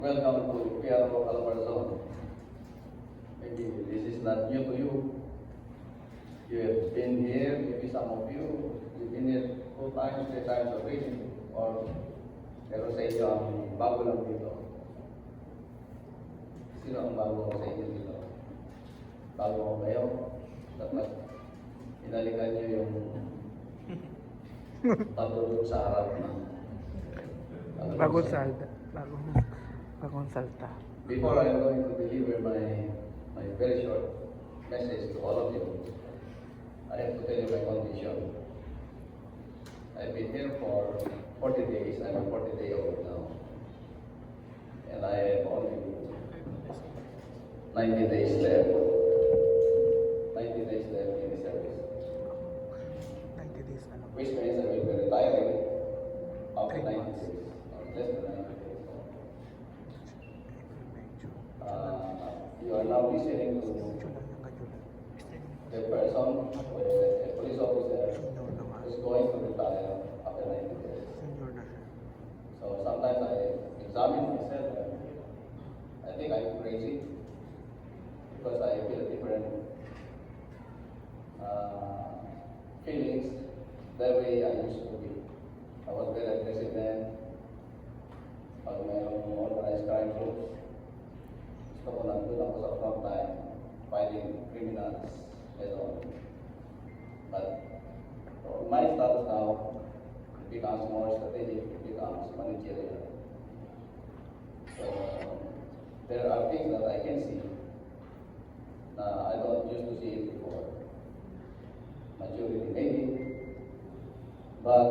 Welcome to Piero Albarzon. Maybe this is not new to you. You have been here, maybe some of you, you've been here 2 times, 3 times already, or pero sa inyo ang bago lang dito. Sino ang bago sa inyo dito? Bago ko kayo? Dapat inalikan niyo yung pagdulog sa harap ng Bagong salta. Bagong salta. Before I'm going to deliver my very short message to all of you, I have to tell you my condition. I've been here for 40 days. I'm a 40-day-old now. And I have only 90 days left. 90 days left in the service. 90 days na lang. Which means I will be retiring after 90 days. Less than 90 days. You are now listening to the person, a police officer, who is going to retire after 90 days. So sometimes I examine myself and I think I'm crazy because I feel different feelings the way I used to be. I was very aggressive then. Pag mayroong organized crime groups, gusto ko nandun ako sa front line fighting criminals and all. But my status now becomes more strategic, it becomes managerial. So there are things that I can see na I don't used to see it before. Maturity maybe, but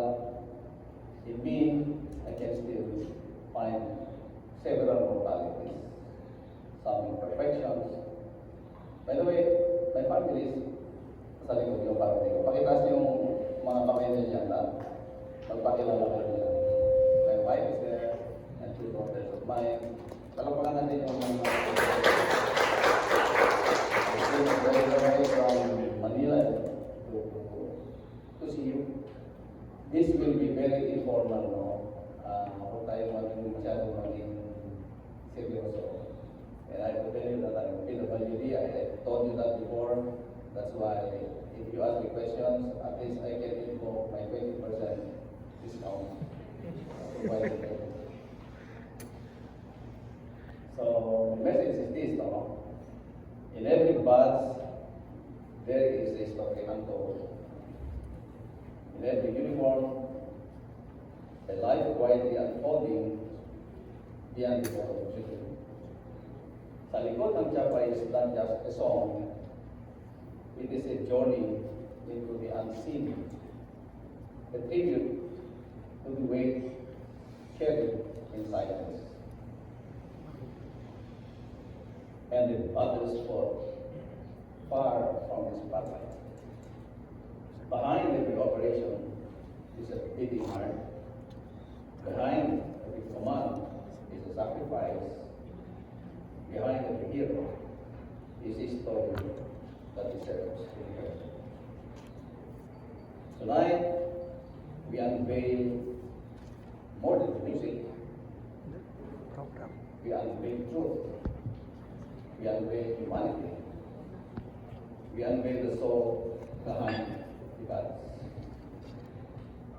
in me, I can still find several mortalities, some imperfections. By the way, my family is sa likod yung family ko. Pakitas yung mga kamay niya dyan na magpakilala ko niya. My wife is there, and 2 daughters of mine. Talapakan natin yung mga very from Manila to see you. This will be very informal, no? Huwag tayo masyadong maging seryoso. And I will tell you that I'm PWD. I told you that before. That's why if you ask me questions, at least I can invoke my 20% discount. So the message is this, no? In every batch, there is a story untold. In every uniform, a life quietly unfolding beyond the world of children. Sa likod ng Chapa is not just a song, it is a journey into the unseen, a tribute to the weight carried in silence, and the battles fought far from the spotlight. Behind every operation is a beating heart. Behind every command is a sacrifice. Behind every hero is a story that deserves to be heard. Tonight, we unveil more than music. We unveil truth. We unveil humanity. We unveil the soul behind the gods.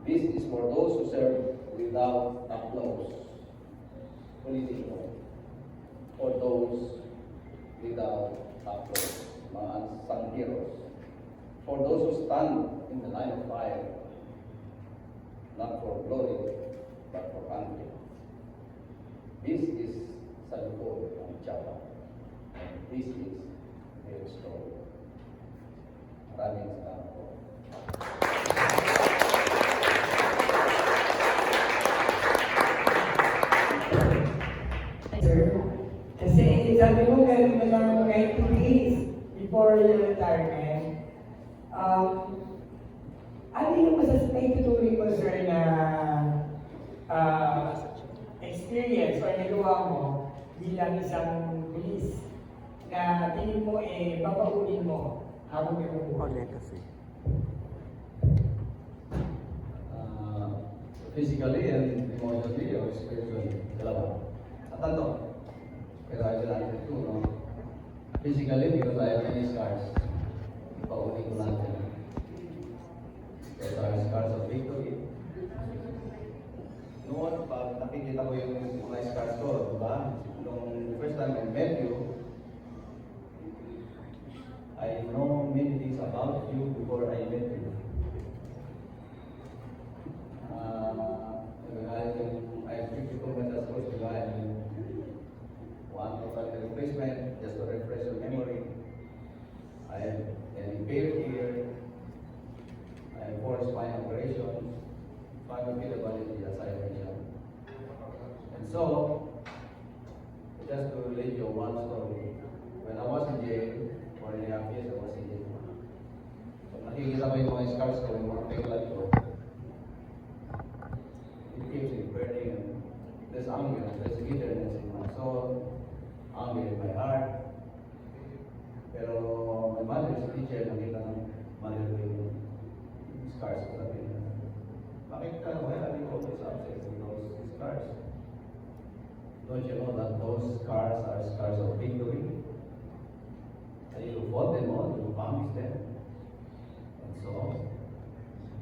This is for those who serve without applause, political, for those without applause, mga unsung heroes, for those who stand in the line of fire, not for glory, but for country. This is sa likod ng Chapa, and this is their story. Maraming salamat po. Kasi sabi mo ganun na lang mo kahit 2 days before your retirement. Ano yung maitutuloy mo, sir, na experience or nagawa mo bilang isang pulis na tingin mo babaunin mo habang Ulit kasi. Physically and emotionally or spiritually, dalawa. Tanto. Pero I will answer two, no? Physically, because I have many scars. Ipauli ko natin. Those are scars of victory. Noon, pag nakikita ko yung mga scars ko, diba? Nung first time I met you, I know many things about you before I met you. I speak to my coach, diba? And one total replacement, just to refresh your memory. I have an impaired ear. I have 4 spine operations, 5 ability as I mentioned. And so, just to relate you one story, when I was in jail, 4.5 years I was in jail. So nakikita ko yung mga scars ko, yung mga peklat ko. It keeps me burning and there's anger, there's bitterness in my soul, anger in my heart. Pero my mother is a teacher, nakita ng mother ko yung scars ko sabi niya. Bakit ka, why are you always upset with those scars? Don't you know that those scars are scars of victory? And you fought them all, you promised them. And so,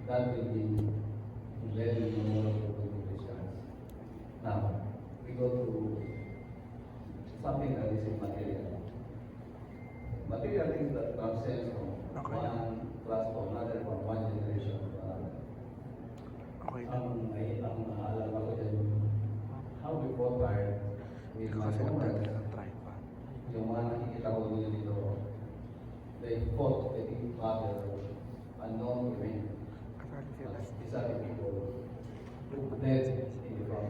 that will be very memorable to the Christians. Now, we go to something that is immaterial. Material things that transcend from one class to another, from one generation to another. Okay na. Ang naalala ko dyan, how we fought hard with my Kasi comrades. nagdadala ng tripod. Yung mga nakikita ko dito, they fought, they did battle, unknown to me. Kasali sila. These are the people who led in the front.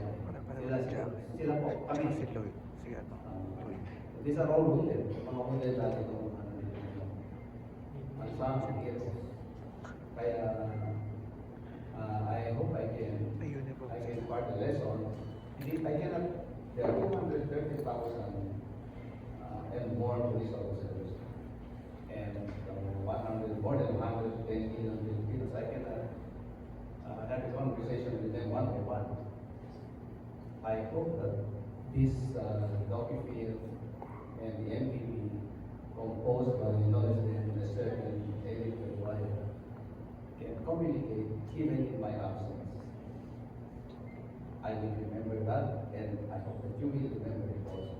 Sila po, kami. Si Lloyd. Si ano? Lloyd. These are all wounded. Mga wounded natin itong unsung heroes. Kaya, I hope I can impart a lesson. I cannot, there are 230,000 and more police officers and more than 110 million Filipinos. I cannot have a conversation with them one by one. I hope that this docu-film and the MPP composed by Knowledge and a certain Eric Wire can communicate even in my absence. I will remember that, and I hope that you will remember it also.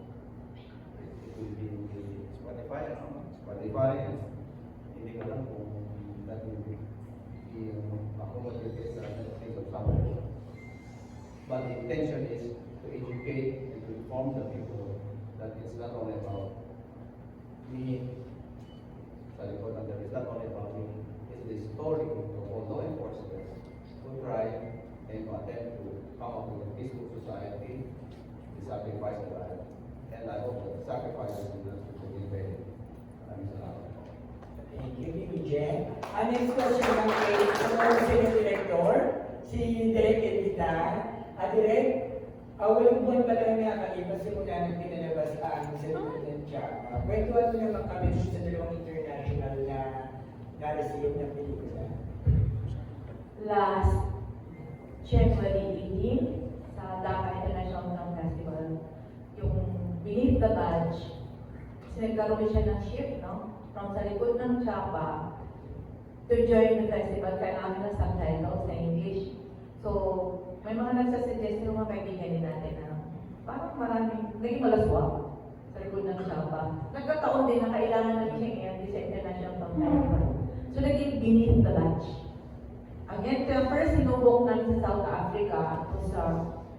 It will be in the Spotify, and hindi ko lang kung that will be accommodated sa place of somewhere. But the intention is to educate and to inform the people that it's not only about me, sa likod ng it's not only about me, it's the story of all law enforcement who try and to attempt to come up with a peaceful society, the sacrifice of life. And I hope that the sacrifices will not be paid. Maraming salamat. Thank you, Jen. Ang next question ng Senior Director, si Direk Elita. Direk, walang buwan pa lang nakakalipas simula nang pinalabas ang Senator ng Chaka. Kwentuhan mo naman kami sa dalawang international na receive ng pelikula. Last January 18 sa Dhaka International Film Festival, yung Beneath the Badge, nagkaroon siya ng shift, no? From sa likod ng Chapa to join the festival, kailangan ng subtitles sa English. So, may mga nagsasuggest yung mga kaibigan din natin na parang maraming, naging malaswak sa likod ng Chapa. Nagkataon din na kailangan na rin siyang MD sa International Film Festival. So, naging Beneath the Badge. Again, first sinubok namin sa South Africa, sa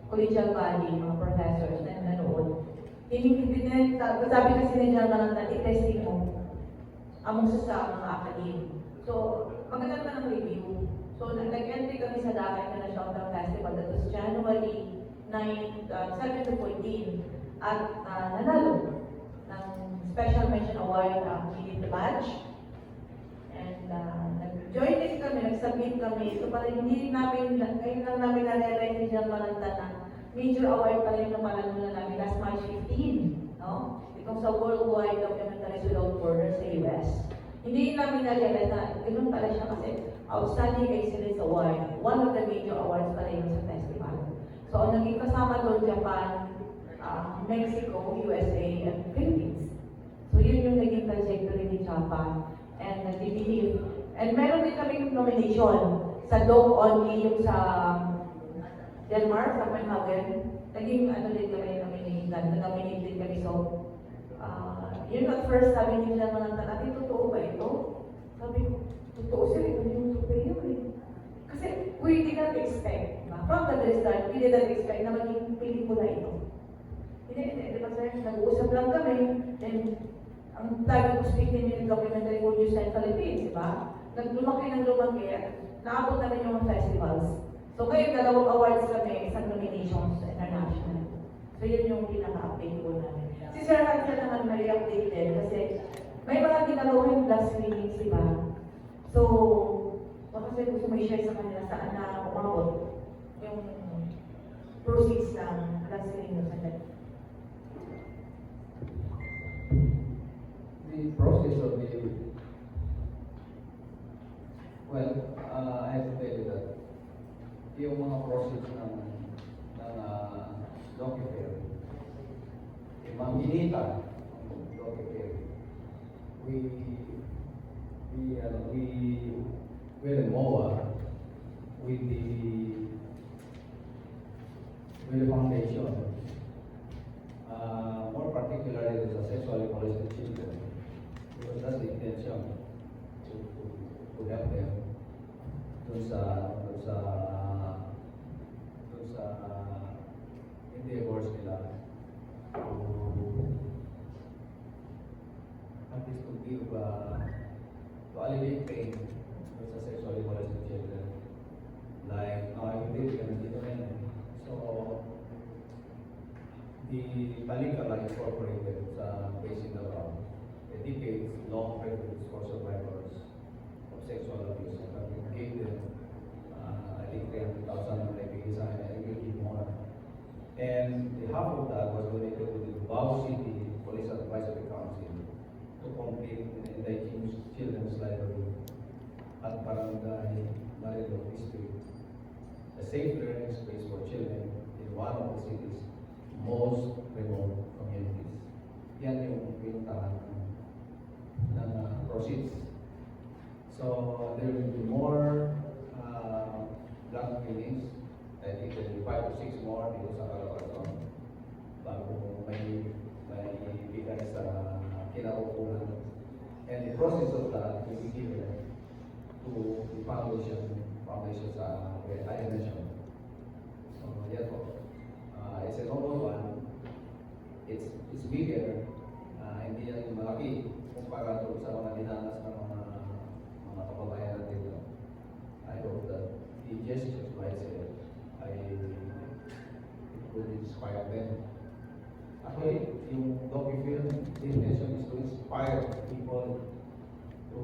Collegial Valley, mga professors na nanood. Sabi kasi ni John Malanta, i-testing mo among sa mga academe. So, maganda naman ang review. So, nag-entry kami sa Dhaka International Film Festival. That was January 7 to 14. At nanalo ng Special Mention Award ang Beneath the Badge. And nag-join din kami, nag-submit kami. So, parang hindi namin, ngayon lang namin na-realize ni John Malanta na major award pa rin na panalo namin last March 15, no? Itong sa Worldwide Documentaries Without Borders sa US. Hindi namin na-realize na ganun pala siya kasi Outstanding Excellence Award, one of the major awards pala yun sa festival. So, ang naging kasama doon, Japan, Mexico, USA, and Philippines. So yun yung naging trajectory ni Chapa and nag-believe. And meron din kaming nomination sa Dog Only, yung sa Denmark, sa Copenhagen. Naging ano din kami nominate din kami. So, yun at first sabi nila mga natin, totoo ba ito? Sabi ko, totoo sir, ito yung superior eh. Kasi we did not expect, from the very start, we did not expect na maging pelikula ito. Hindi ba sir, nag-uusap lang kami, then ang tagi ko speaking yung documentary for News and Philippines, di ba? Lumaki ng lumaki, naabot namin yung mga festivals. So ngayon, 2 awards kami, isang nominations international. So yun yung pinaka-update ko namin. Si Sir Hansel naman may update din kasi may mga ginagawa yung last screenings, di ba? So, baka sir gusto mo i-share sa kanila saan na umabot yung proceeds ng last screening sa kanila. The process of the, well, I have to tell you that yung mga process ng docu-fair, yung mga binita ng docu-fair, we're in MOA with the foundation, more particularly the sexually molested children, because that's the intention to help them dun sa endeavors nila at least to give to alleviate pain dun sa sexually molested children. Like, every day, ganito na yun. So, the Balikala Incorporated sa Basin Davao, a decades-long refuge for survivors of sexual abuse. And we gave them, I think 300,000 na naibigay sa akin, and we'll give more. And the half of that was donated to the Davao City Police Advisory Council to complete the Indigenous Children's Library at Barangay Marillo District, a safe learning space for children in one of the city's most remote communities. Yan yung pinuntahan ng proceeds. So there will be more blood screenings. I think there will be 5 to 6 more dito sa Calabarzon bago may bigay sa kinaukulan. And the process of that will be given to the foundation sa where I mentioned. So yan po. It's a noble one. It's bigger. Hindi yan malaki kumpara doon sa mga dinanas ng mga kababayan natin dito. I hope that the gestures by itself it will inspire them. Actually, yung docu-film, the intention is to inspire people to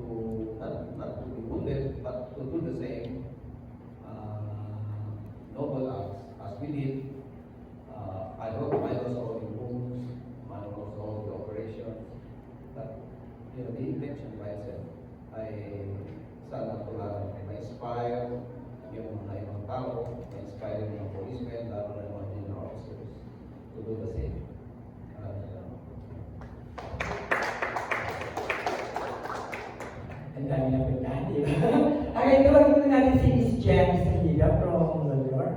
not to be wounded, but to do the same noble acts as we did. I wrote minus all the wounds, minus all the operations. But the intention by itself, sana tulad ma-inspire yung mga ibang tao, ma-inspire yung mga policemen, lalo na yung mga junior officers to do the same. Ang dami na puntahan, di ba? Okay, tawagin po natin si Miss Jen Sanida from New York.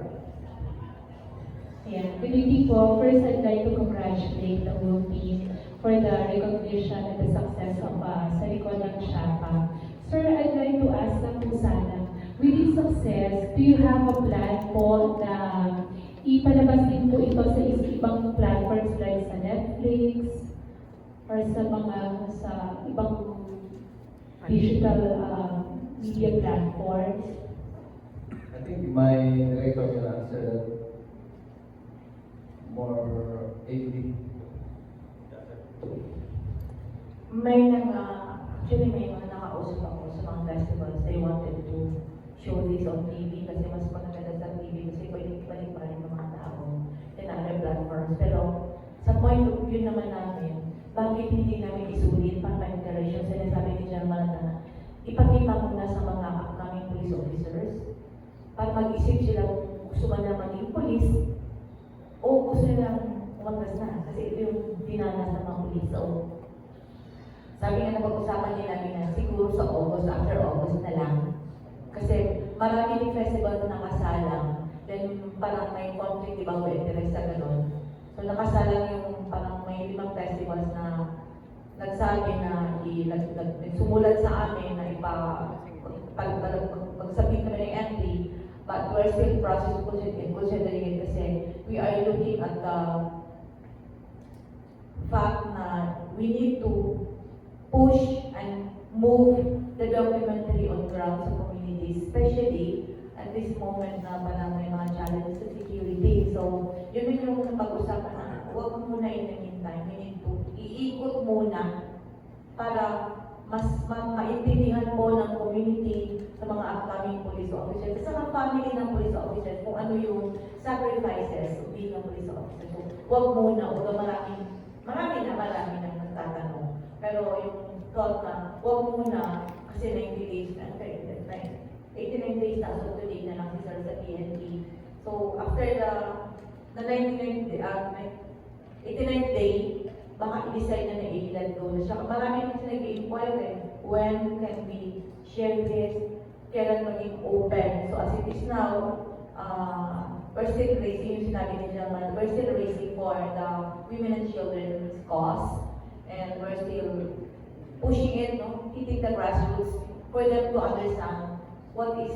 Yeah, good evening po. First, I'd like to congratulate the whole team for the recognition and the success of sa likod ng Chapa. Sir, I'd like to ask na po sana, with this success, do you have a plan po na ipalabas din po ito sa ibang platforms like sa Netflix or sa ibang digital media platforms? I think my director will answer that more ably. Actually may mga nakausap ako sa mga festivals. They wanted to show this on TV kasi mas maganda sa TV kasi balik pa rin ng mga tao in other platforms. Pero sa point of view naman namin, bakit hindi namin isulit pang ma-interaction? Sinasabi ni German na ipakita muna sa mga upcoming police officers para mag-isip sila kung gusto ba na maging police o gusto nilang lumabas na. Kasi ito yung dinanas ng mga pulis. So, sabi nga napag-usapan nila na siguro sa August, after August na lang. Kasi marami din festival na nakasalang. Then parang may conflict, diba, o interest sa ganun. So nakasalang yung parang may 5 festivals na nagsabi na nagsumulat sa amin na pagsabit kami ng entry, but we're still process considering it kasi we are looking at the fact na we need to push and move the documentary on ground sa community, especially at this moment na parang may mga challenges sa security. So, yun yung napag-usapan na huwag muna in the meantime, we need to iikot muna para mas maintindihan po ng community sa mga upcoming police officers, sa mga family ng police officers, kung ano yung sacrifices of being a police officer. So, huwag muna, marami na nagtatanong. Pero yung thought na, huwag muna, kasi 90 days na, 89 days na, so today na lang si Sir sa PNP. So, after the 89th day, baka i-decide na i-let go na siya. Marami kasi nag-i-inquire when can we share this, kailan maging open. So, as it is now, we're still raising, yung sinabi ni German, we're still raising for the women and children's cause. And we're still pushing it, no? Hitting the grassroots for them to understand what it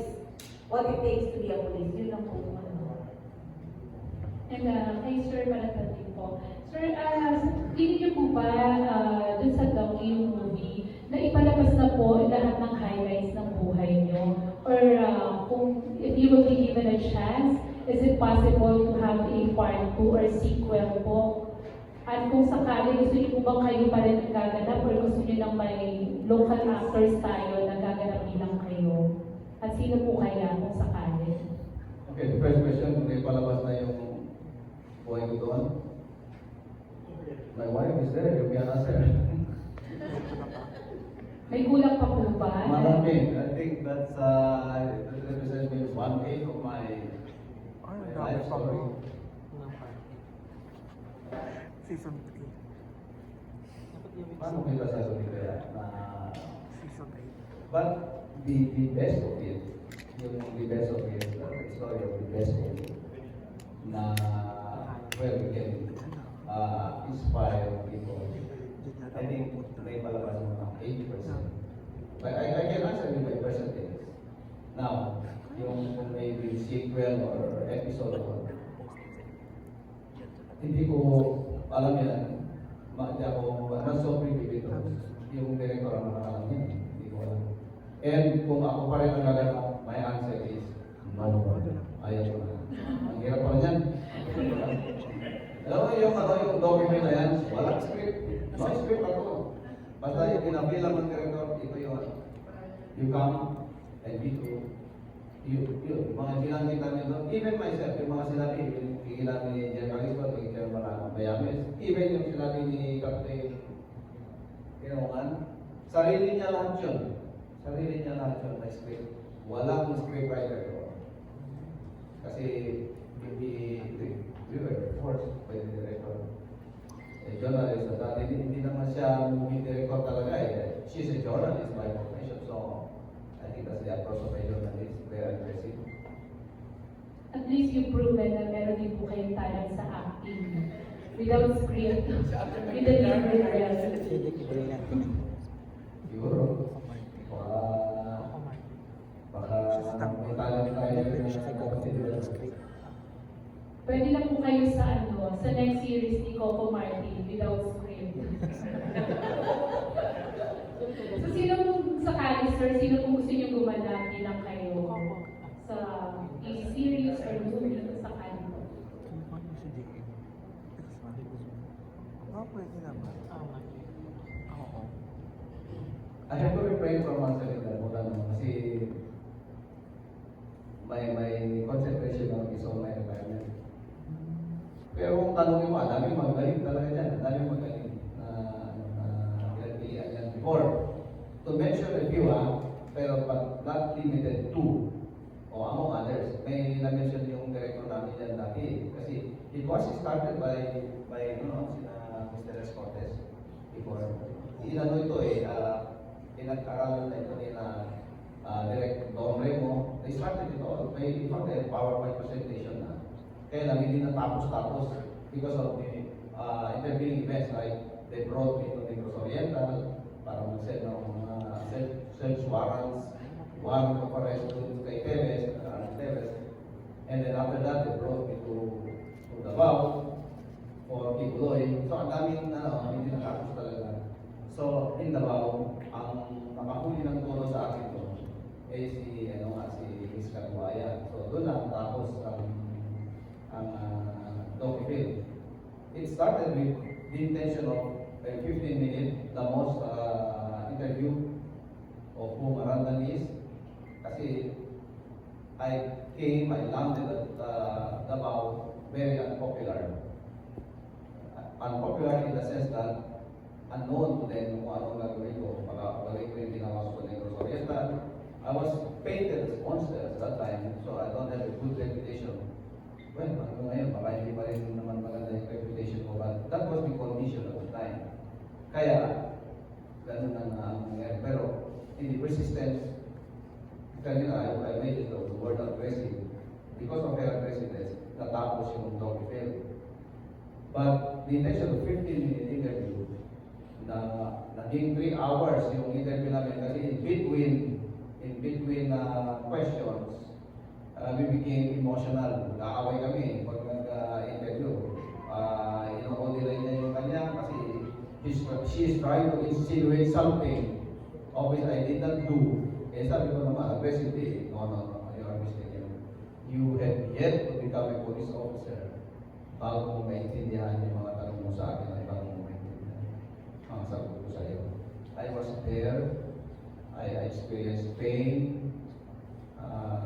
takes to be a police. Yun lang po. And kay Sir Malatatin po. Sir, feeling niyo po ba dun sa docu-movie na ipalabas na po lahat ng highlights ng buhay niyo? Or kung if you will be given a chance, is it possible to have a part 2 or sequel po? At kung sakali, gusto niyo po bang kayo pa rin gaganap or gusto niyo lang may local actors tayo na gaganap bilang kayo? At sino po kaya kung sakali? Okay, the first question, may palabas na yung buhay ko doon. My wife is there, you'll be an answer. May kulang pa po ba? Marami. I think that represents maybe 1/8 of my life story. Season 3. Paano kita sasabihin kaya na Season 8. but the best of it, yung the best of it, the story of the best of it, na where we can inspire people. I think may palabas ng mga 80%. But I can answer you by percentage. Now, yung maybe sequel or episode or hindi ko alam yan. Hindi ako, not so privy dito. Yung director ang nakakalam yan. Hindi ko alam. And kung ako pa rin ang gaganap, my answer is no. Ayaw ko na. Ang hirap pa rin yan. Alam mo yung document na yan, walang script. No script ako. Basta yung pinabilang ng director, ito yung you come and be true. Yun, mga ginamit namin doon. Even myself, yung mga sinabi, yung ginamit ni General Isbal, yung General Bayames, even yung sinabi ni Captain Kinungan, sarili niya lahat yun. Sarili niya lahat yun, may script. Walang script writer ko. Kasi, we were forced by the director. Journalist na dati, hindi naman siya movie director talaga eh. She's a journalist by profession, so I think that's the approach of a journalist, very aggressive. At least you proven na meron din po kayong talent sa acting. Without script, with the different well. Siguro, baka may talent tayo Pwede lang po kayo sa sa next series ni Coco Martin without script. So sino pong sakali, sir, sino pong gusto niyo gumanap bilang kayo sa series or movie sa sakali po? Pwede naman. Oo. I have to refrain from answering that muna naman kasi may concentration on is on my environment. Pero kung tanongin mo, dami magaling talaga dyan. Dami magaling na pinagpilian yan before. To mention a few pero but not limited to, o among others. May na-mention yung director namin yan dati. Kasi It was started by sina Mr. Escortes before. Inano ito pinag-aralan na ito nila Direct Don Remo. They started it all. May PowerPoint presentation na. Kaya lang hindi natapos-tapos because of the intervening events like they brought me to Negros Oriental para mag-set ng mga search warrants, warrant of arrest kay Teves, and then after that they brought me to Davao for Kibuloy. So ang daming hindi natapos talaga. So in Davao, ang nakahuli ng tulo sa akin doon si Miss Kaluaya. So doon lang tapos ang docu-film. It started with the intention of a 15-minute, the most interview of who Marandan is. Kasi I landed at Davao very unpopular. Unpopular in the sense that unknown to them kung anong gagawin ko. Gagawin ko yung ginawa ko Negros Oriental. I was painted as monster at that time, so I don't have a good reputation. Well, ngayon, baka hindi pa rin naman maganda yung reputation ko, but that was the condition at the time. Kaya, ganun ang nangyari. Pero, in the persistence, kanina, I made it the word aggressive. Because of her aggressiveness, natapos yung docu-film. But, the intention of 15-minute interview, na naging 3 hours yung interview namin kasi in between questions, we became emotional. Nakaaway kami pag nag-interview. Ino-odiline niya yung kanya kasi she is trying to insinuate something of which I did not do. Eh sabi ko naman, aggressively, no, you are mistaken. You have yet to become a police officer bago mo maintindihan yung mga tanong mo sa akin ay bago mo maintindihan ang sagot ko sa iyo. I was there. I experienced pain.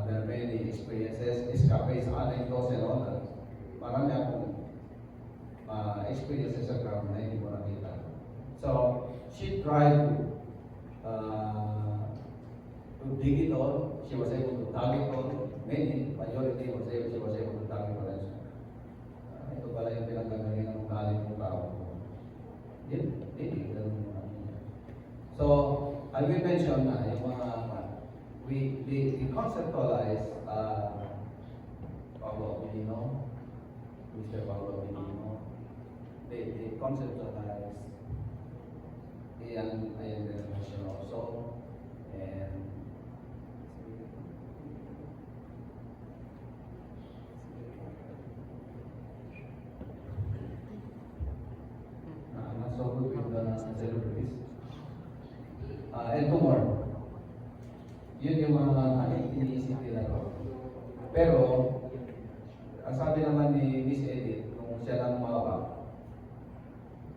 There are many experiences, escapades, anecdotes, and all that. Marami akong experiences sa ground na hindi mo nakita. So, she tried to dig it all. She was able to tag it all. Majority she was able to tag it all. Ito pala yung pinagagaling ng galing ng tao. So, I will mention na yung mga we conceptualize Pablo Abilino, Mr. Pablo Abilino. They conceptualize Ian Generation also, and I'm not so good with the celebrities. And two more. Yun yung mga iniisip nila ko. Pero, ang sabi naman ni Miss Edith, nung siya lang mawawak,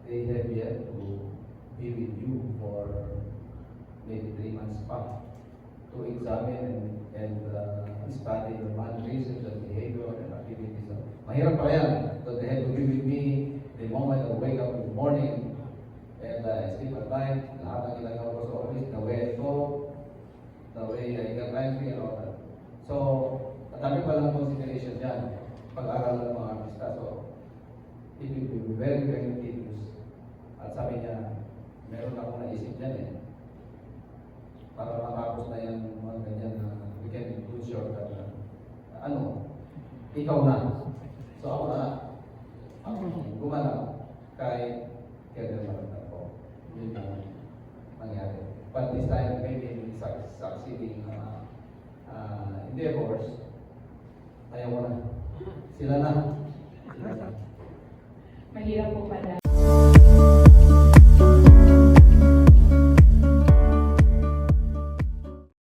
they have yet to be with you for maybe 3 months pa to examine and study your mannerisms and behavior and activities. Mahirap pa yan. So they have to be with me the moment I wake up in the morning and I sleep at night. Lahat ng ginagawa ko sa office, the way I go, the way I get angry and all that. So, ang dami pa lang consideration dyan. Pag-aral ng mga artista. So, it will be very, very tedious. At sabi niya, meron akong naisip dyan para matapos na yan mga ganyan na we can do short that ikaw na. So, ako na. Gumanap kay Kevin Maranda po. Yun na nangyari. But this time, maybe in succeeding endeavors, ayaw ko na. Sila na. Mahirap po pala.